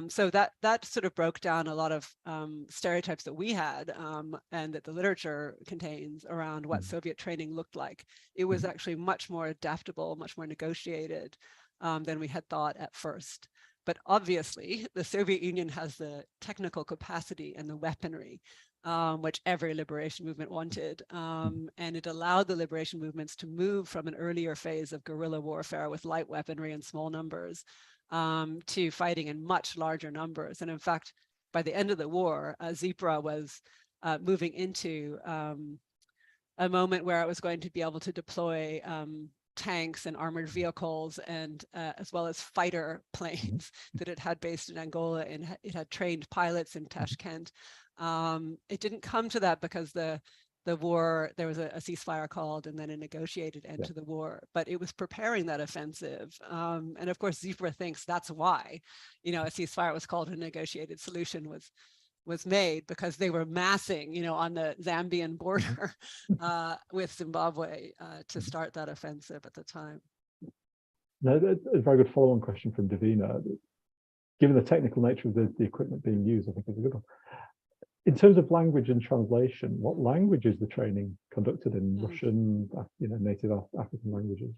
So that sort of broke down a lot of stereotypes that we had and that the literature contains around what Soviet training looked like. It was actually much more adaptable, much more negotiated than we had thought at first. But obviously, the Soviet Union has the technical capacity and the weaponry, which every liberation movement wanted. And it allowed the liberation movements to move from an earlier phase of guerrilla warfare with light weaponry and small numbers to fighting in much larger numbers. And in fact, by the end of the war, ZPRA was moving into a moment where it was going to be able to deploy tanks and armored vehicles, and as well as fighter planes that it had based in Angola, and it had trained pilots in Tashkent. It didn't come to that because the war, there was a ceasefire called and then a negotiated end to the war, but it was preparing that offensive. And of course, ZPRA thinks that's why, a ceasefire was called, a negotiated solution was made, because they were massing, on the Zambian border with Zimbabwe to start that offensive at the time. No, a very good follow-on question from Davina. Given the technical nature of the equipment being used, I think it's a good one. In terms of language and translation, what language is the training conducted in? Russian, native African languages?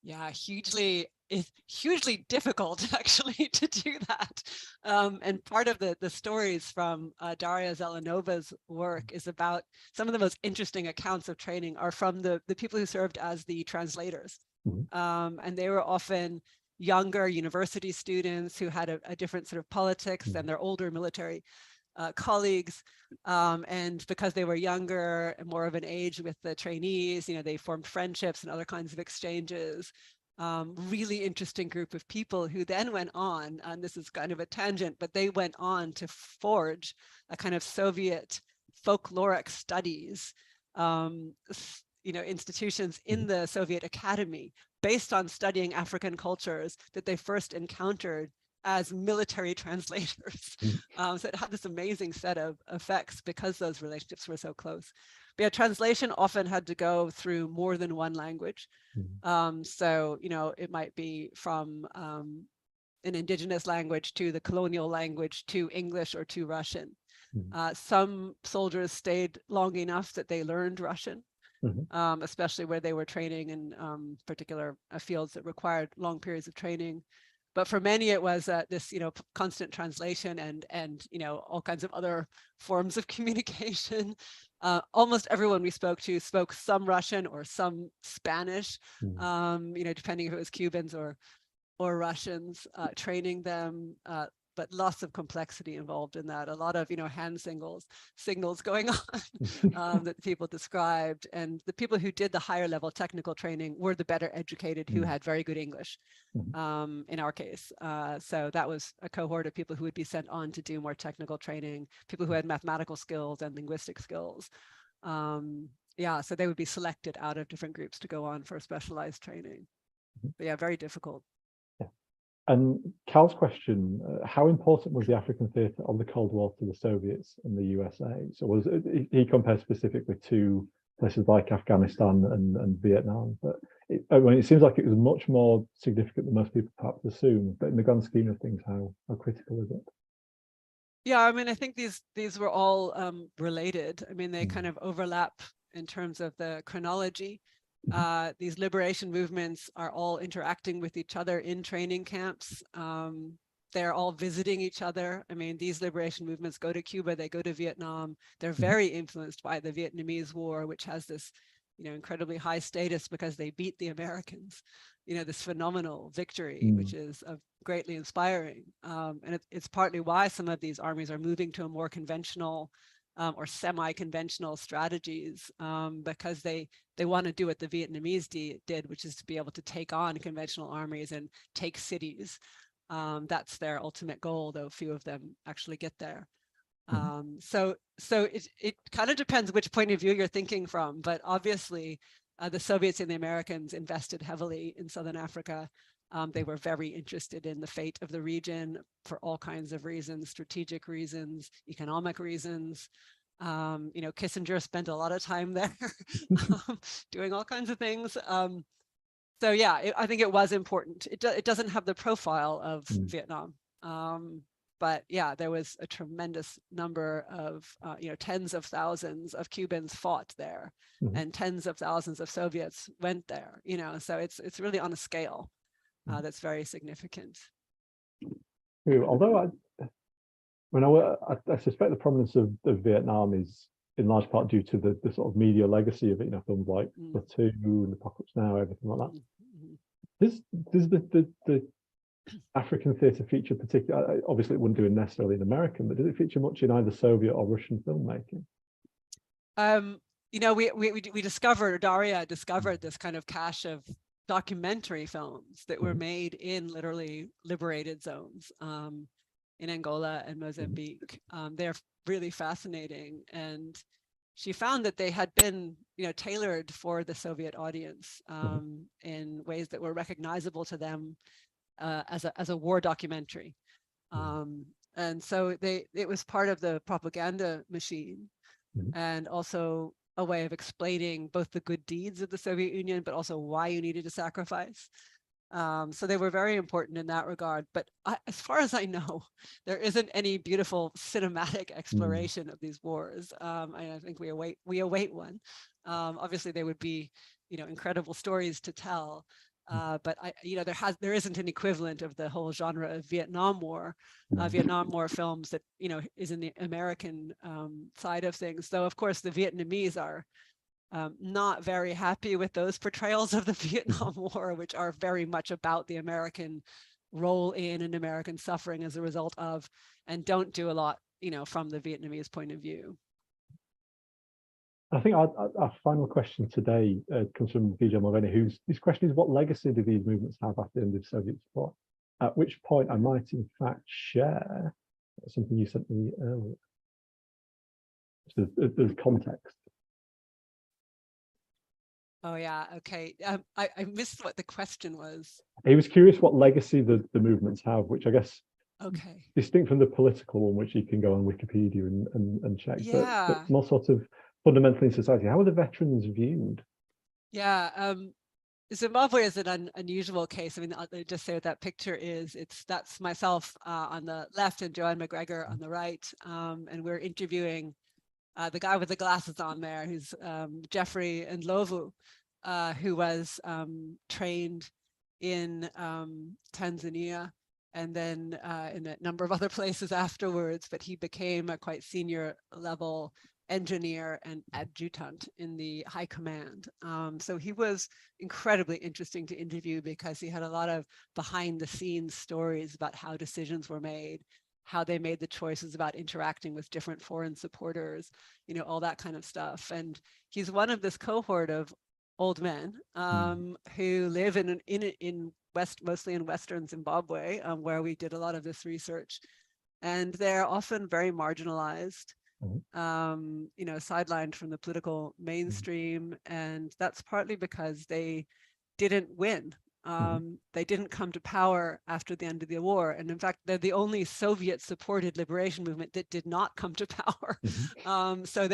Yeah, it's hugely difficult actually to do that. And part of the stories from Daria Zelenova's work is about some of the most interesting accounts of training are from the people who served as the translators. And they were often younger university students who had a different sort of politics than their older military colleagues, and because they were younger and more of an age with the trainees, they formed friendships and other kinds of exchanges. Really interesting group of people who then went on, and this is kind of a tangent, but they went on to forge a kind of Soviet folkloric studies, institutions in the Soviet Academy based on studying African cultures that they first encountered as military translators. So it had this amazing set of effects because those relationships were so close. But yeah, translation often had to go through more than one language. So, it might be from an indigenous language to the colonial language to English or to Russian. Some soldiers stayed long enough that they learned Russian, especially where they were training in particular fields that required long periods of training. But for many, it was this, constant translation and all kinds of other forms of communication. Almost everyone we spoke to spoke some Russian or some Spanish, depending if it was Cubans or Russians, training them. But lots of complexity involved in that. A lot of, hand signals going on that people described. And the people who did the higher level technical training were the better educated who had very good English, in our case. So that was a cohort of people who would be sent on to do more technical training, people who had mathematical skills and linguistic skills. So they would be selected out of different groups to go on for specialized training. But yeah, very difficult. And Cal's question, how important was the African theatre of the Cold War to the Soviets and the USA? So he compared specifically to places like Afghanistan and Vietnam, but it seems like it was much more significant than most people perhaps assume, but in the grand scheme of things, how critical is it? Yeah, I think these were all related. They kind of overlap in terms of the chronology. These liberation movements are all interacting with each other in training camps. They're all visiting each other. These liberation movements go to Cuba, they go to Vietnam. They're very influenced by the Vietnamese War, which has this, incredibly high status because they beat the Americans, this phenomenal victory, which is greatly inspiring. And it's partly why some of these armies are moving to a more conventional or semi-conventional strategies, because they want to do what the Vietnamese did, which is to be able to take on conventional armies and take cities. That's their ultimate goal, though few of them actually get there. So it kind of depends which point of view you're thinking from, but obviously the Soviets and the Americans invested heavily in Southern Africa. They were very interested in the fate of the region for all kinds of reasons, strategic reasons, economic reasons. Kissinger spent a lot of time there doing all kinds of things. So yeah, I think it was important. It doesn't have the profile of Vietnam. But yeah, there was a tremendous number of, tens of thousands of Cubans fought there, and tens of thousands of Soviets went there, so it's really on a scale that's very significant. Although I suspect the prominence of Vietnam is in large part due to the sort of media legacy of it, films like Platoon, Apocalypse Now, everything like that. Does the African theatre feature particularly? Obviously, it wouldn't do it necessarily in American, but does it feature much in either Soviet or Russian filmmaking? We discovered, Daria discovered this kind of cache of documentary films that were made in literally liberated zones in Angola and Mozambique. They're really fascinating, and she found that they had been, tailored for the Soviet audience in ways that were recognizable to them as a war documentary. And so it was part of the propaganda machine, and also a way of explaining both the good deeds of the Soviet Union, but also why you needed to sacrifice. So they were very important in that regard. But as far as I know, there isn't any beautiful cinematic exploration of these wars. I think we await one. Obviously, there would be, incredible stories to tell. But there isn't an equivalent of the whole genre of Vietnam War films that is in the American side of things. Though of course the Vietnamese are not very happy with those portrayals of the Vietnam War, which are very much about the American role in and American suffering as a result of, and don't do a lot, from the Vietnamese point of view. I think our final question today comes from Vijay Mulvaney, whose question is, what legacy do these movements have after the end of Soviet support? At which point I might in fact share something you sent me earlier. So there's context. Oh yeah, okay. I missed what the question was. He was curious what legacy the movements have, which I guess distinct from the political one, which you can go on Wikipedia and check, but more sort of fundamentally in society. How are the veterans viewed? Yeah, Zimbabwe is an unusual case. I mean, I'll just say what that picture is. That's myself on the left and Joanne McGregor on the right, and we're interviewing the guy with the glasses on there, who's Jeffrey Ndlovu, who was trained in Tanzania and then in a number of other places afterwards, but he became a quite senior level engineer and adjutant in the high command. So he was incredibly interesting to interview because he had a lot of behind the scenes stories about how decisions were made, how they made the choices about interacting with different foreign supporters, all that kind of stuff. And he's one of this cohort of old men who live mostly in Western Zimbabwe, where we did a lot of this research. And they're often very marginalized, sidelined from the political mainstream. And that's partly because they didn't win. They didn't come to power after the end of the war. And in fact, they're the only Soviet-supported liberation movement that did not come to power. So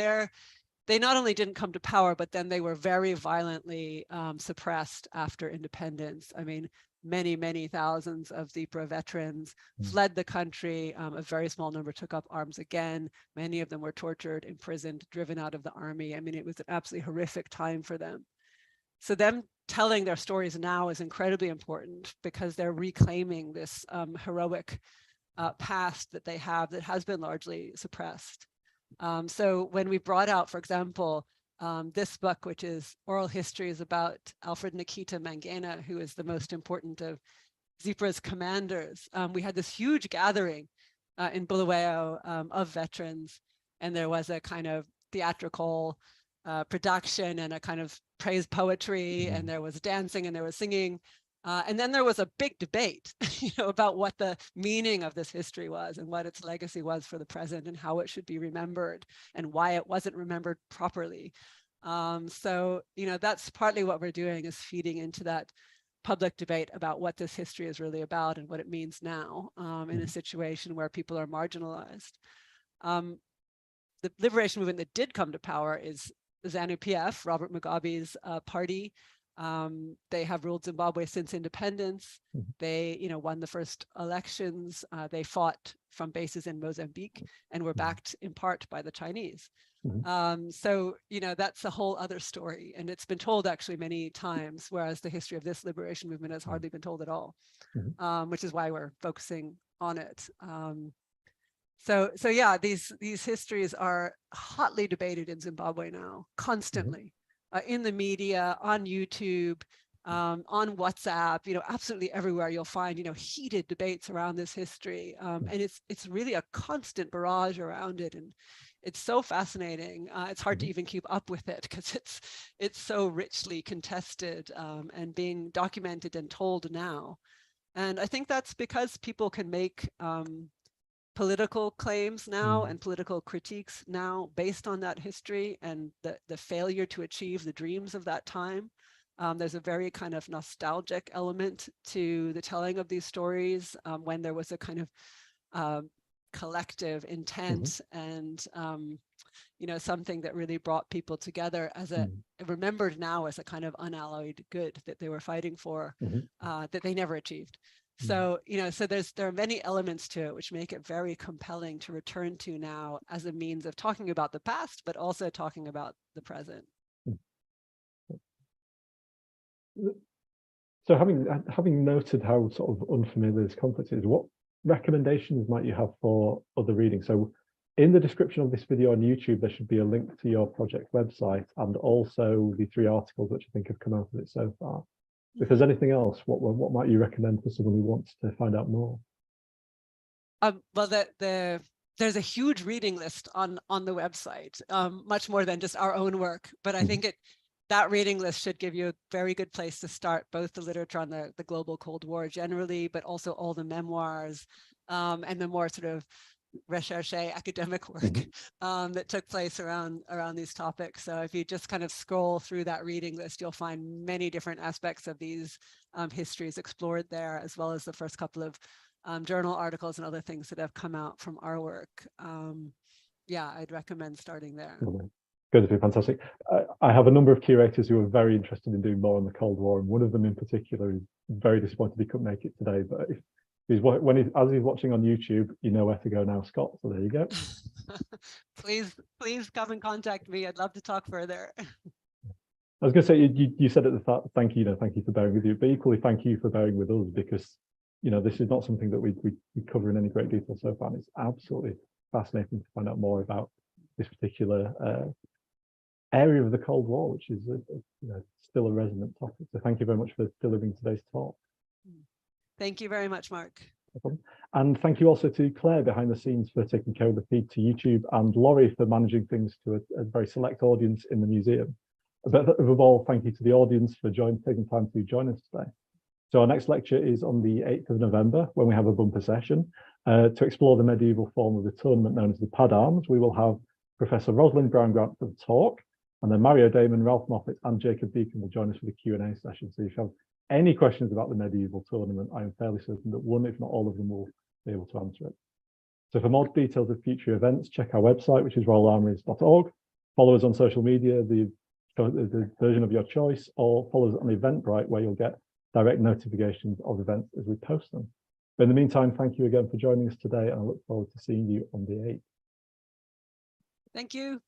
they not only didn't come to power, but then they were very violently suppressed after independence. I mean, many thousands of ZPRA veterans fled the country. A very small number took up arms again. Many of them were tortured, imprisoned, driven out of the army. I mean, it was an absolutely horrific time for them. So them telling their stories now is incredibly important because they're reclaiming this heroic past that they have that has been largely suppressed. So when we brought out, for example, this book, which is Oral Histories about Alfred Nikita Mangena, who is the most important of ZPRA's commanders, we had this huge gathering in Bulawayo of veterans, and there was a kind of theatrical production and a kind of praise poetry, and there was dancing and there was singing. And then there was a big debate, about what the meaning of this history was and what its legacy was for the present and how it should be remembered and why it wasn't remembered properly. So, that's partly what we're doing, is feeding into that public debate about what this history is really about and what it means now in a situation where people are marginalized. The liberation movement that did come to power is the ZANU-PF, Robert Mugabe's party. They have ruled Zimbabwe since independence. They, won the first elections. They fought from bases in Mozambique and were backed in part by the Chinese. So, that's a whole other story. And it's been told actually many times, whereas the history of this liberation movement has hardly been told at all, which is why we're focusing on it. So yeah, these histories are hotly debated in Zimbabwe now, constantly, in the media, on YouTube, on WhatsApp, absolutely everywhere you'll find, heated debates around this history. And it's really a constant barrage around it. And it's so fascinating. It's hard to even keep up with it because it's so richly contested and being documented and told now. And I think that's because people can make political claims now and political critiques now based on that history and the failure to achieve the dreams of that time. There's a very kind of nostalgic element to the telling of these stories when there was a kind of collective intent and something that really brought people together as remembered now as a kind of unalloyed good that they were fighting for that they never achieved. So, so there are many elements to it which make it very compelling to return to now as a means of talking about the past, but also talking about the present. So having noted how sort of unfamiliar this concept is, what recommendations might you have for other reading? So in the description of this video on YouTube, there should be a link to your project website and also the 3 articles which I think have come out of it so far. If there's anything else, what might you recommend for someone who wants to find out more? Well, there's a huge reading list on the website, much more than just our own work. But I think that reading list should give you a very good place to start, both the literature on the global Cold War generally, but also all the memoirs and the more sort of recherche academic work that took place around these topics. So if you just kind of scroll through that reading list, you'll find many different aspects of these histories explored there, as well as the first couple of journal articles and other things that have come out from our work. Yeah, I'd recommend starting there. Good, fantastic. I have a number of curators who are very interested in doing more on the Cold War, and one of them in particular is very disappointed he couldn't make it today. But if as he's watching on YouTube, you know where to go now, Scott. So there you go. Please come and contact me. I'd love to talk further. I was going to say, you said at the start, thank you for bearing with you, but equally thank you for bearing with us, because this is not something that we cover in any great detail so far. And it's absolutely fascinating to find out more about this particular area of the Cold War, which is still a resonant topic. So thank you very much for delivering today's talk. Thank you very much, Mark. No problem. And thank you also to Claire behind the scenes for taking care of the feed to YouTube, and Laurie for managing things to a very select audience in the museum. But above all, thank you to the audience for taking time to join us today. So our next lecture is on the 8th of November, when we have a bumper session. To explore the medieval form of the tournament known as the pad arms, we will have Professor Rosalind Brown-Grant for the talk, and then Mario Damon, Ralph Moffat, and Jacob Deacon will join us for the Q&A session. So if you have any questions about the medieval tournament, I am fairly certain that one, if not all of them, will be able to answer it. So for more details of future events, check our website, which is royalarmies.org. Follow us on social media, the version of your choice, or follow us on Eventbrite, where you'll get direct notifications of events as we post them. But in the meantime, thank you again for joining us today, and I look forward to seeing you on the 8th. Thank you.